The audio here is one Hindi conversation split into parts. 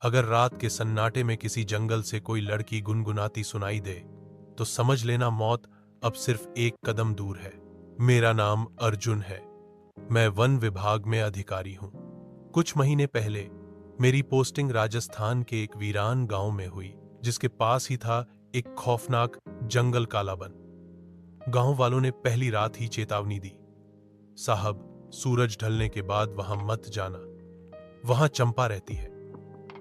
अगर रात के सन्नाटे में किसी जंगल से कोई लड़की गुनगुनाती सुनाई दे, तो समझ लेना मौत अब सिर्फ एक कदम दूर है। मेरा नाम अर्जुन है। मैं वन विभाग में अधिकारी हूं। कुछ महीने पहले मेरी पोस्टिंग राजस्थान के एक वीरान गांव में हुई, जिसके पास ही था एक खौफनाक जंगल कालाबन। गांव वालों ने पहली रात ही चेतावनी दी, साहब, सूरज ढलने के बाद वहां मत जाना, वहां चंपा रहती है।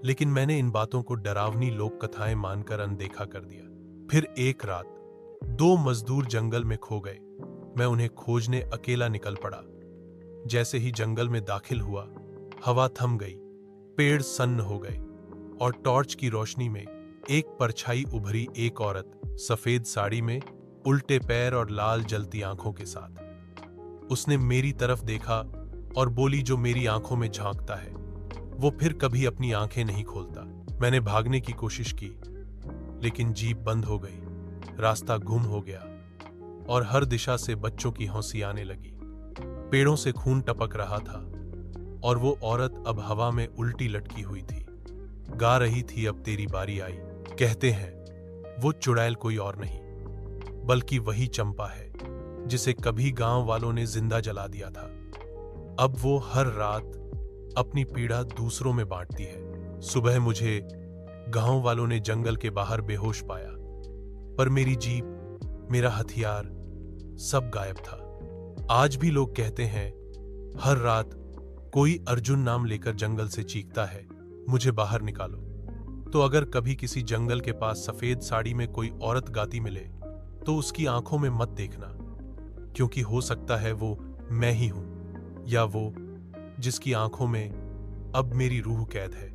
लेकिन मैंने इन बातों को डरावनी लोक कथाएं मानकर अनदेखा कर दिया। फिर एक रात 2 मजदूर जंगल में खो गए। मैं उन्हें खोजने अकेला निकल पड़ा। जैसे ही जंगल में दाखिल हुआ, हवा थम गई, पेड़ सन्न हो गए और टॉर्च की रोशनी में एक परछाई उभरी, एक औरत सफेद साड़ी में, उल्टे पैर और लाल जलती आंखों के साथ। उसने मेरी तरफ देखा और बोली, जो मेरी आंखों में झांकता है वो फिर कभी अपनी आंखें नहीं खोलता। मैंने भागने की कोशिश की, लेकिन जीप बंद हो गई, रास्ता गुम हो गया और हर दिशा से बच्चों की हंसी आने लगी। पेड़ों से खून टपक रहा था और वो औरत अब हवा में उल्टी लटकी हुई थी, गा रही थी, अब तेरी बारी आई। कहते हैं वो चुड़ैल कोई और नहीं बल्कि वही चंपा है जिसे कभी गांव वालों ने जिंदा जला दिया था। अब वो हर रात अपनी पीड़ा दूसरों में बांटती है। सुबह मुझे गांव वालों ने जंगल के बाहर बेहोश पाया, पर मेरी जीप, मेरा हथियार, सब गायब था। आज भी लोग कहते हैं हर रात कोई अर्जुन नाम लेकर जंगल से चीखता है, मुझे बाहर निकालो। तो अगर कभी किसी जंगल के पास सफेद साड़ी में कोई औरत गाती मिले, तो उसकी आंखों में मत देखना, क्योंकि हो सकता है वो मैं ही हूं, या वो जिसकी आंखों में अब मेरी रूह कैद है।